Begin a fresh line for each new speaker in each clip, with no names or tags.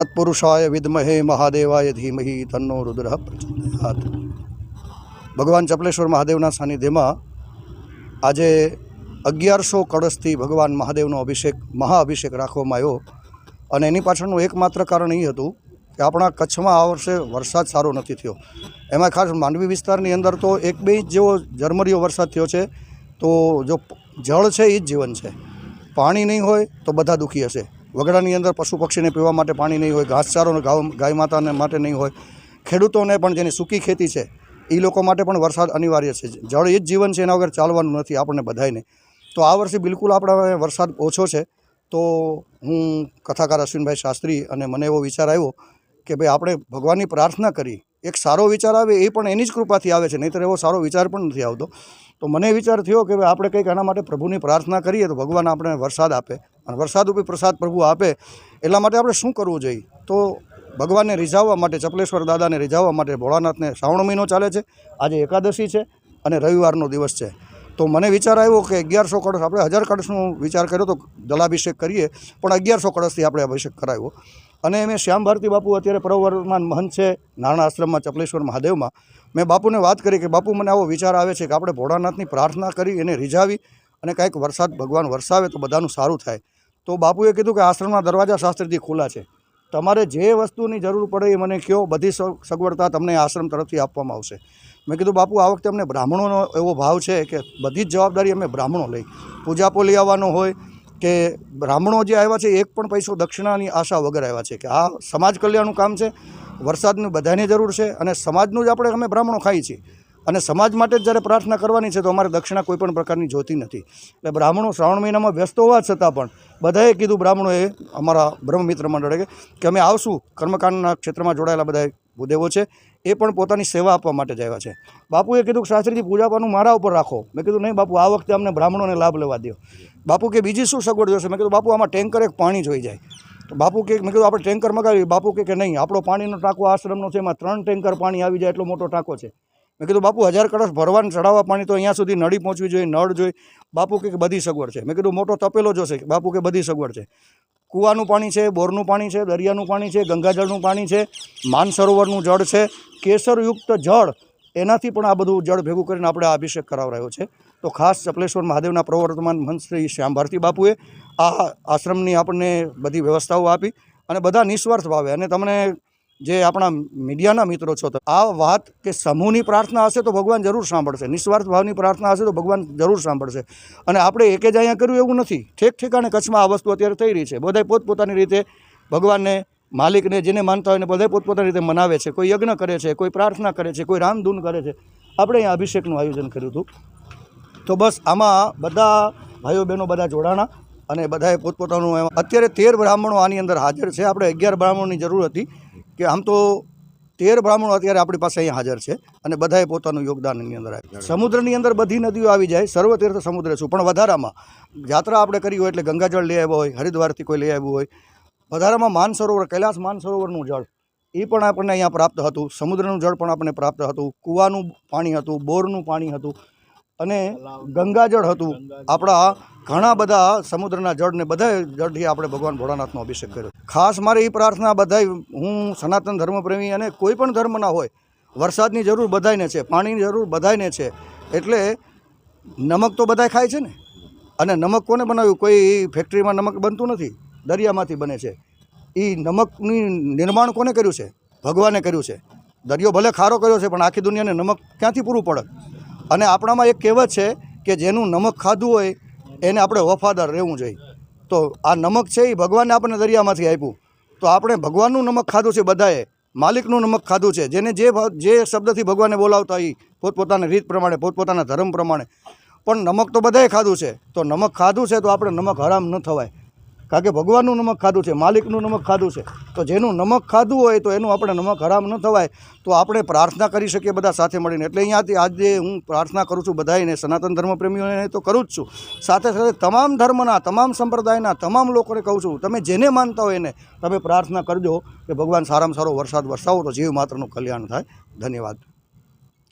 तत्पुरुषाय विद्महे महादेवाय धीमहि तन्नो रुद्रः प्रचोदयात्। भगवान चपलेश्वर महादेवना सानिध्यમાં આજે 1100 કળશથી ભગવાન મહાદેવનો અભિષેક મહાઅભિષેક રાખવામાં આવ્યો અને એની પાછળનું એકમાત્ર કારણ એ હતું કે આપણા કચ્છમાં આ વર્ષે વરસાદ સારો નથી થયો। એમાં ખાસ માંડવી વિસ્તારની અંદર તો 1-2 ઇંચ જેવો ઝરમરીયો વરસાદ થયો છે। તો જો જળ છે એ જ જીવન છે, પાણી નહીં હોય તો બધા દુઃખી હશે। વગડાની અંદર પશુ પક્ષીને પીવા માટે પાણી નહીં હોય, ઘાસચારો ગાય માતાને માટે નહીં હોય, ખેડૂતોને પણ જેની સૂકી ખેતી છે એ લોકો માટે પણ વરસાદ અનિવાર્ય છે। જળ એ જ જીવન છે, એના વગર ચાલવાનું નથી આપણને બધાને। તો આ વર્ષે બિલકુલ આપણા વરસાદ ઓછો છે। તો હું કથાકાર અશ્વિનભાઈ શાસ્ત્રી અને મને એવો વિચાર આવ્યો કે ભાઈ આપણે ભગવાનની પ્રાર્થના કરી, એક સારો વિચાર આવે એ પણ એની જ કૃપાથી આવે છે, નહીંતર એવો સારો વિચાર પણ નથી આવતો। તો મને વિચાર થયો કે ભાઈ આપણે કંઈક આના માટે પ્રભુની પ્રાર્થના કરીએ તો ભગવાન આપણે વરસાદ આપે, અને વરસાદ ઉપર પ્રસાદ પ્રભુ આપે। એટલા માટે આપણે શું કરવું જોઈએ? તો ભગવાનને રીઝાવવા માટે, ચપલેશ્વર દાદાને રીઝાવવા માટે ભોળાનાથને શ્રાવણ મહિનો ચાલે છે, આજે એકાદશી છે અને રવિવારનો દિવસ છે। તો મને વિચાર આવ્યો કે 1100 કળશ, આપણે 1000 કળશનો વિચાર કર્યો તો જલાભિષેક કરીએ, પણ 1100 કળશથી આપણે અભિષેક કરાવ્યો। અને મેં શ્યામ ભારતી બાપુ અત્યારે પ્રવર્તમાન મહંત છે નાના આશ્રમમાં ચપલેશ્વર મહાદેવમાં, મેં બાપુને વાત કરી કે બાપુ મને આવો વિચાર આવે છે કે આપણે ભોળાનાથની પ્રાર્થના કરી, એને રીઝાવી અને કાંઈક વરસાદ ભગવાન વરસાવે તો બધાનું સારું થાય। તો બાપુએ કીધું કે આશ્રમના દરવાજા શાસ્ત્રથી ખુલ્લા છે, તમારે જે વસ્તુની જરૂર પડે એ મને કહો, બધી સગવડતા તમને આશ્રમ તરફથી આપવામાં આવશે। મેં કીધું બાપુ આ વખતે અમને બ્રાહ્મણોનો એવો ભાવ છે કે બધી જ જવાબદારી અમે બ્રાહ્મણો લઈ, પૂજાપો લઈ આવવાનો હોય કે બ્રાહ્મણો જે આવ્યા છે 1 પણ પૈસો દક્ષિણાની આશા વગર આવ્યા છે, કે આ સમાજ કલ્યાણનું કામ છે, વરસાદની બધાની જરૂર છે અને સમાજનું જ અમે બ્રાહ્મણો ખાઈએ છીએ અને સમાજ માટે જ જ્યારે પ્રાર્થના કરવાની છે તો અમારે દક્ષિણા કોઈ પણ પ્રકારની જોતી નથી। એટલે બ્રાહ્મણો શ્રાવણ મહિનામાં વ્યસ્ત હોવા છતાં પણ બધાએ કીધું, બ્રાહ્મણોએ, અમારા બ્રહ્મમિત્ર મંડળે કે અમે આવશું, કર્મકાંડના ક્ષેત્રમાં જોડાયેલા બધા ભૂદેવો છે એ પણ પોતાની સેવા આપવા માટે જ આવ્યા છે। બાપુએ કીધું કે શાસ્ત્રીજી પૂજાપાનું મારા ઉપર રાખો। મેં કીધું નહીં બાપુ, આ વખતે અમને બ્રાહ્મણોને લાભ લેવા દો। બાપુ કે બીજી શું સગવડ જોશે? મેં કીધું બાપુ આમાં ટેન્કર એક પાણી જોઈ જાય। તો બાપુ કે, મેં કીધું આપણે ટેન્કર મગાવી? બાપુ કે નહીં, આપણો પાણીનો ટાંકો આશ્રમનો છે, એમાં 3 ટેન્કર પાણી આવી જાય એટલો મોટો ટાંકો છે। મેં કીધું બાપુ 1000 કળશ ભરવાનું ચડાવવા પાણી તો અહીંયા સુધી નળી પહોંચવી જોઈએ, નળ જોઈએ? બાપુ કે બધી સગવડ છે। મેં કીધું મોટો તપેલો જોશે? બાપુ કે બધી સગવડ છે। કૂવાનું પાણી છે, બોરનું પાણી છે, દરિયાનું પાણી છે, ગંગાજળનું પાણી છે, માનસરોવરનું જળ છે, કેસરયુક્ત જળ, એનાથી પણ આ બધું જળ ભેગું કરીને આપણે આ અભિષેક કરાવરાયો છે। તો ખાસ ચપલેશ્વર મહાદેવના પ્રવર્તમાન મહંત શ્રી શ્યામ ભારતી બાપુએ આ આશ્રમની આપણને બધી વ્યવસ્થાઓ આપી અને બધા નિસ્વાર્થ ભાવે, અને તમને જે આપણા મીડિયાના મિત્રો છો તો આ વાત કે સમૂહની પ્રાર્થના હશે તો ભગવાન જરૂર સાંભળશે, નિસ્વાર્થ ભાવની પ્રાર્થના હશે તો ભગવાન જરૂર સાંભળશે। અને આપણે એક જ અહીંયા કર્યું એવું નથી, ઠેક ઠેકાણે કચ્છમાં આ વસ્તુ અત્યારે થઈ રહી છે। બધાય પોતપોતાની રીતે ભગવાનને, માલિકને, જેને માનતા હોય ને બધાય પોતપોતાની રીતે મનાવે છે। કોઈ યજ્ઞ કરે છે, કોઈ પ્રાર્થના કરે છે, કોઈ રામધૂન કરે છે। આપણે અહીંયા અભિષેકનું આયોજન કર્યું હતું। તો બસ આમાં બધા ભાઈઓ બહેનો બધા જોડાણા અને બધાએ પોતપોતાનું, અત્યારે 13 બ્રાહ્મણો આની અંદર હાજર છે। આપણે 11 બ્રાહ્મણોની જરૂર હતી, કે આમ તો 13 બ્રાહ્મણો અત્યારે આપણી પાસે અહીંયા હાજર છે અને બધાએ પોતાનું યોગદાન એની અંદર આપ્યું। સમુદ્રની અંદર બધી નદીઓ આવી જાય, સર્વતીર્થ સમુદ્ર છું, પણ વધારામાં યાત્રા આપણે કરી હોય એટલે ગંગાજળ લઈ આવ્યો હોય, હરિદ્વારથી કોઈ લઈ આવ્યું હોય, વધારામાં માનસરોવર, કૈલાસ માનસરોવરનું જળ એ પણ આપણને અહીંયા પ્રાપ્ત હતું, સમુદ્રનું જળ પણ આપણને પ્રાપ્ત હતું, કૂવાનું પાણી હતું, બોરનું પાણી હતું અને ગંગાજળ હતું। આપણા ઘણા બધા સમુદ્રના જળને બધા જળથી આપણે ભગવાન ભોળાનાથનો અભિષેક કર્યો। ખાસ મારે એ પ્રાર્થના, બધા, હું સનાતન ધર્મપ્રેમી અને કોઈ પણ ધર્મના હોય, વરસાદની જરૂર બધાયને છે, પાણીની જરૂર બધાયને છે। એટલે નમક તો બધાય ખાય છે ને, અને નમક કોને બનાવ્યું? કોઈ ફેક્ટરીમાં નમક બનતું નથી, દરિયામાંથી બને છે। એ નમકની નિર્માણ કોને કર્યું છે? ભગવાને કર્યું છે। દરિયો ભલે ખારો કર્યો છે પણ આખી દુનિયાને નમક ક્યાંથી પૂરું પડે? અને આપણામાં એક કહેવત છે કે જેનું નમક ખાધું હોય એને આપણે વફાદાર રહેવું જોઈએ। તો આ નમક છે એ ભગવાને આપણને દરિયામાંથી આપ્યું, તો આપણે ભગવાનનું નમક ખાધું છે, બધાએ માલિકનું નમક ખાધું છે। જેને જે શબ્દથી ભગવાને બોલાવતા એ પોતપોતાની રીત પ્રમાણે, પોતપોતાના ધર્મ પ્રમાણે, પણ નમક તો બધાએ ખાધું છે। તો નમક ખાધું છે તો આપણે નમક હરામ ન થવાય, કારણ કે ભગવાનનું નમક ખાધું છે, માલિકનું નમક ખાધું છે। તો જેનું નમક ખાધું હોય તો એનું આપણે નમક હરામ ન થવાય, તો આપણે પ્રાર્થના કરી શકીએ બધા સાથે મળીને। એટલે અહીંયાથી આજે હું પ્રાર્થના કરું છું બધાને, સનાતન ધર્મપ્રેમીઓને તો કરું જ છું, સાથે સાથે તમામ ધર્મના, તમામ સંપ્રદાયના તમામ લોકોને કહું છું, તમે જેને માનતા હોય એને તમે પ્રાર્થના કરજો કે ભગવાન સારામાં સારો વરસાદ વરસાવો તો જીવ માત્રનું કલ્યાણ થાય। ધન્યવાદ।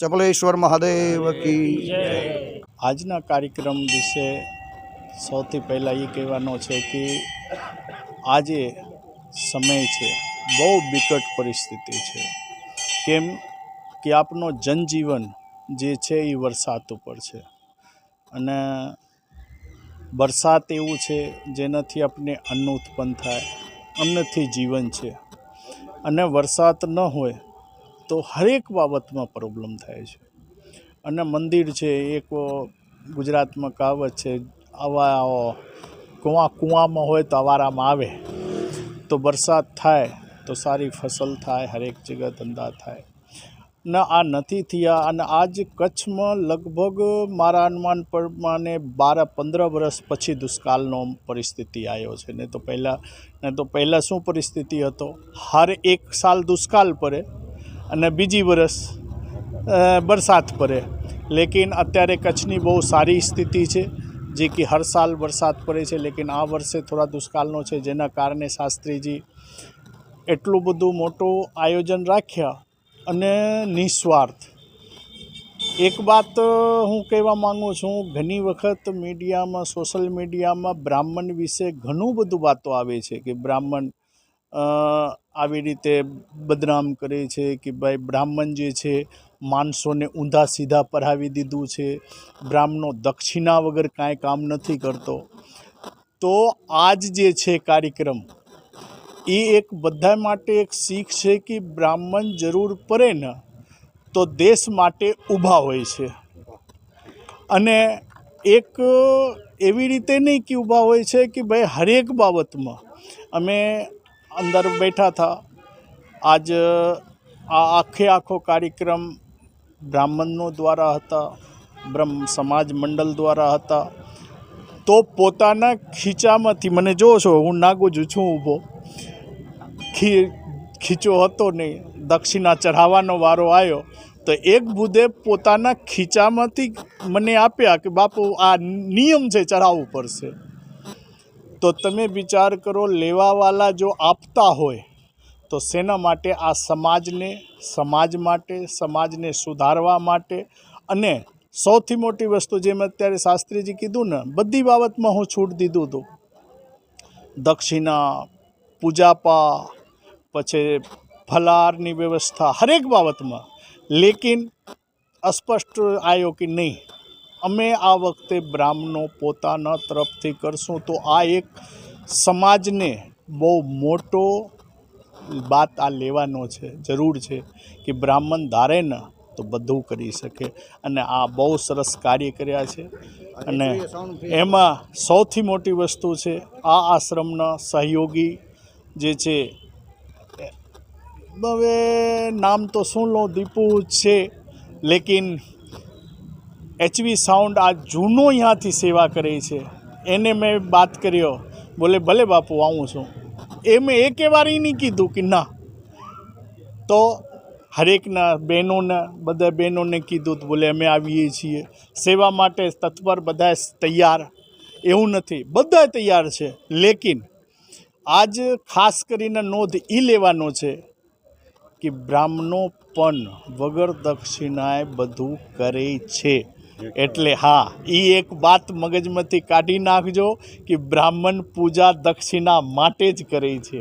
ચપલેશ્વર મહાદેવ કી જય।
આજના કાર્યક્રમ વિશે સૌથી પહેલાં એ કહેવાનો છે કે આજે સમય છે બહુ વિકટ પરિસ્થિતિ છે. કેમ કે આપનો જનજીવન જે છે એ વરસાદ ઉપર છે અને વરસાદ એવું છે જેનાથી આપણે અન્ન ઉત્પન્ન થાય, અન્નથી જીવન છે અને વરસાદ ન હોય તો હરેક બાબતમાં પ્રોબ્લેમ થાય છે. અને મંદિર છે, એક ગુજરાતમાં કહાવત છે, આવા કૂવામાં હોય તો અવારામાં આવે. તો વરસાદ થાય તો સારી ફસલ થાય, હરેક જગ્યા ધંધા થાય ને આ નથી થયા. અને આજ કચ્છમાં લગભગ મારા અનુમાન પ્રમાણે 12-15 વર્ષ પછી દુષ્કાળનો પરિસ્થિતિ આવ્યો છે. ને તો પહેલાં શું પરિસ્થિતિ હતો, હર એક સાલ દુષ્કાળ પડે અને બીજી વર્ષ વરસાદ પડે. લેકિન અત્યારે કચ્છની બહુ સારી સ્થિતિ છે, જે કે હર સાલ વરસાદ પડે છે. લેકિન આ વર્ષે થોડા દુષ્કાળનો છે, જેના કારણે શાસ્ત્રીજી એટલું બધું મોટું આયોજન રાખ્યા અને નિસ્વાર્થ. એક વાત હું કહેવા માગું છું, ઘણી વખત મીડિયામાં, સોશિયલ મીડિયામાં બ્રાહ્મણ વિશે ઘણું બધું વાતો આવે છે કે બ્રાહ્મણ આવી રીતે બદનામ કરે છે કે ભાઈ બ્રાહ્મણ જે છે માણસોને ઊંધા સીધા પરાવી દીધું છે, બ્રાહ્મણો દક્ષિણા વગર કાંઈ કામ નથી કરતો. તો આજ જે છે કાર્યક્રમ એ એક બધા માટે એક શીખ છે કે બ્રાહ્મણ જરૂર પડે ને તો દેશ માટે ઊભા હોય છે. અને એક એવી રીતે નહીં કે ઊભા હોય છે કે ભાઈ હરેક બાબતમાં. અમે અંદર બેઠા હતા, આજ આ આખો કાર્યક્રમ બ્રાહ્મણો દ્વારા હતા, બ્રહ્મ સમાજ મંડળ દ્વારા હતા. તો પોતાના ખીચામાંથી, મને જો છો હું નાગું જ છું ઊભો, ખીચો હતો નહીં, દક્ષિણા ચઢાવવાનો વારો આવ્યો તો એક બુદ્ધે પોતાના ખીચામાંથી મને આપ્યા કે બાપુ આ નિયમ છે, ચઢાવવું પડશે. તો તમે વિચાર કરો, લેવાવાળા જો આપતા હોય તો શેના માટે? આ સમાજ માટે, સમાજને સુધારવા માટે. અને સૌથી મોટી વસ્તુ, જેમ અત્યારે શાસ્ત્રીજી કીધું ને, બધી બાબતમાં હું છૂટ દીધું હતું, દક્ષિણા, પૂજાપા, પછી ફલારની વ્યવસ્થા, હરેક બાબતમાં. લેકિન અસ્પષ્ટ આવ્યો કે નહીં, અમે આ વખતે બ્રાહ્મણો પોતાના તરફથી કરશું. તો આ એક સમાજને બહુ મોટો બાત આ લેવાનો છે, જરૂર છે કે બ્રાહ્મણ ધારે ને તો બધું કરી શકે. અને આ બહુ સરસ કાર્ય કર્યા છે. અને એમાં સૌથી મોટી વસ્તુ છે, આ આશ્રમના સહયોગી જે છે, હવે નામ તો શું લો, દીપુ છે, લેકિન HV સાઉન્ડ આ જૂનો અહીંયાથી સેવા કરે છે. એને મેં વાત કર્યો, બોલે ભલે બાપુ આવું છું. મેં એકે વાર નહીં કીધું કે ના. તો હરેકના બહેનોને, બધા બહેનોને કીધું તો બોલે અમે આવીએ છીએ સેવા માટે તત્પર, બધા તૈયાર. એવું નથી, બધા તૈયાર છે. લેકિન આજ ખાસ કરીને નોંધ એ લેવાનો છે કે બ્રાહ્મણો પણ વગર દક્ષિણાએ બધું કરે છે. એટલે હા, એ એક વાત મગજમાંથી કાઢી નાખજો કે બ્રાહ્મણ પૂજા દક્ષિણા માટે જ કરે છે.